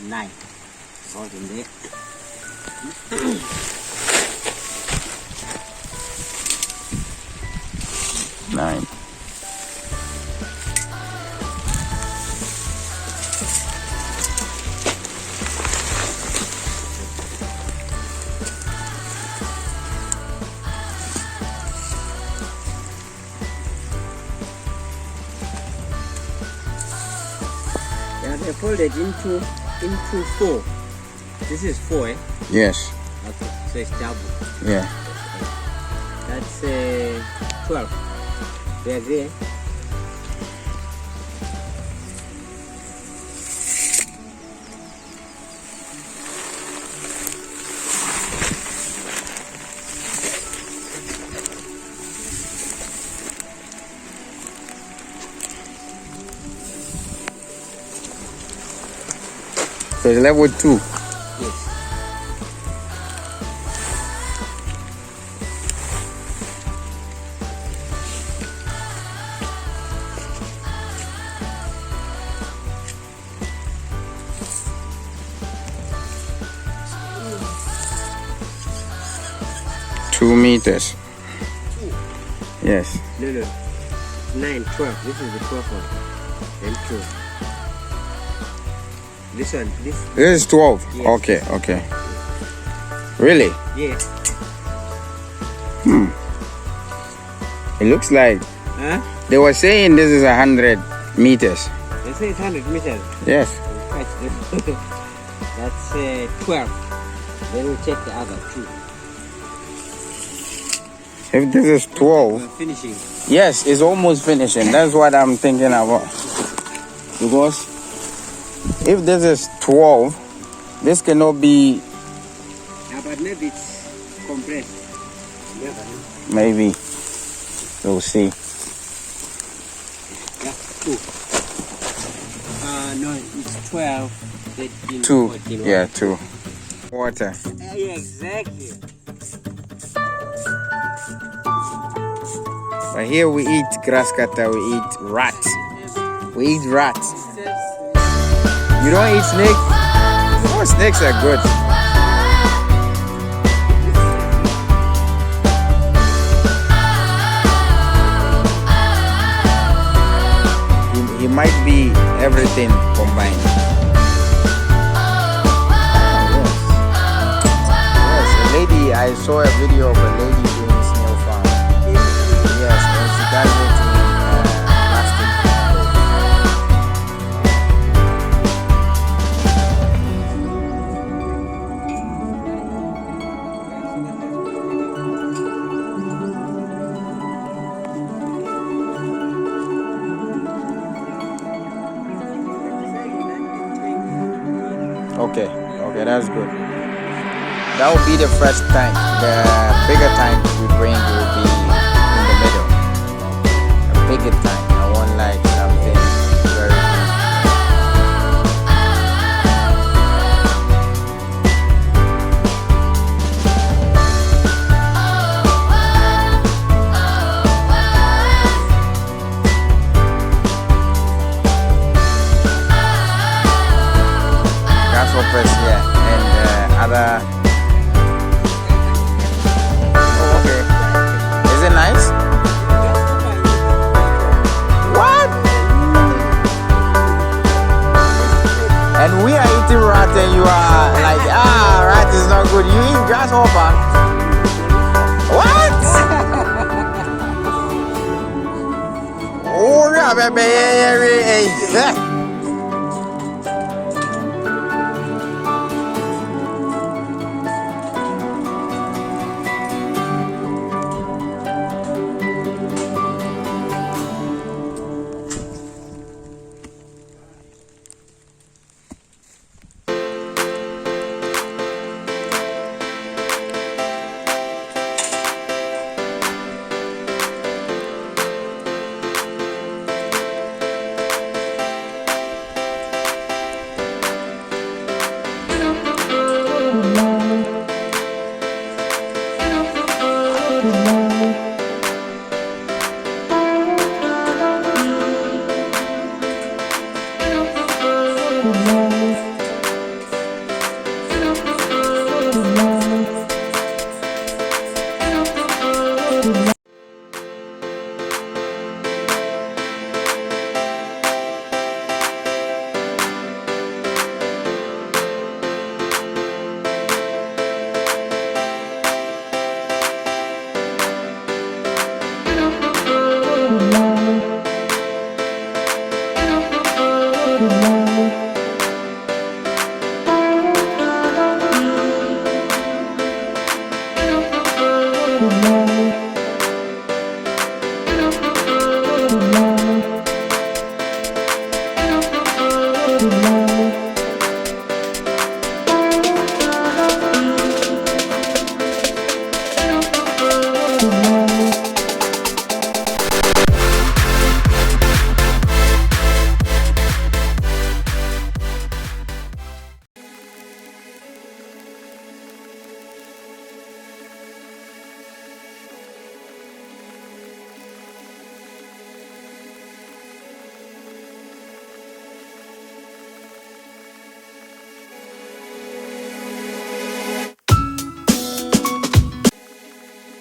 9. All in there. 9. They're folded into 4. This is 4, eh? Yes. Okay, so it's double. Yeah. That's 12. They agree? So it's level 2. Yes. Two meters. Yes. No. 9, 12. This is the 12 one. Then 2. This one, this is 12. Yes. Okay. Really? Yeah. It looks like Huh? they were saying this is 100 meters. They say it's 100 meters. Yes. That's 12. Then we check the other 2. If this is 12, We're finishing. yes, it's almost finishing. That's what I'm thinking about. Because if this is 12, this cannot be. Yeah, but maybe it's compressed. Never know. Maybe. We'll see. Yeah, 2. No, it's 12. 13, 2. 14. Yeah, 2. Water. Yeah, exactly. But here we eat grass cutter, we eat rats. We eat rats. You don't eat snake? Oh, snakes are good. He might be everything combined. Yes, a lady, I saw a video of a lady doing snail farm. Yes, and she does it in plastic. Okay, that's good. That will be the first tank. The bigger tank we bring will be in the middle. A bigger tank. I want like something very big. Grasshoppers here and other. Oh, okay. Is it nice? What? And we are eating rat and you are like, rat is not good. You eat grasshopper. What? Oh, yeah, baby.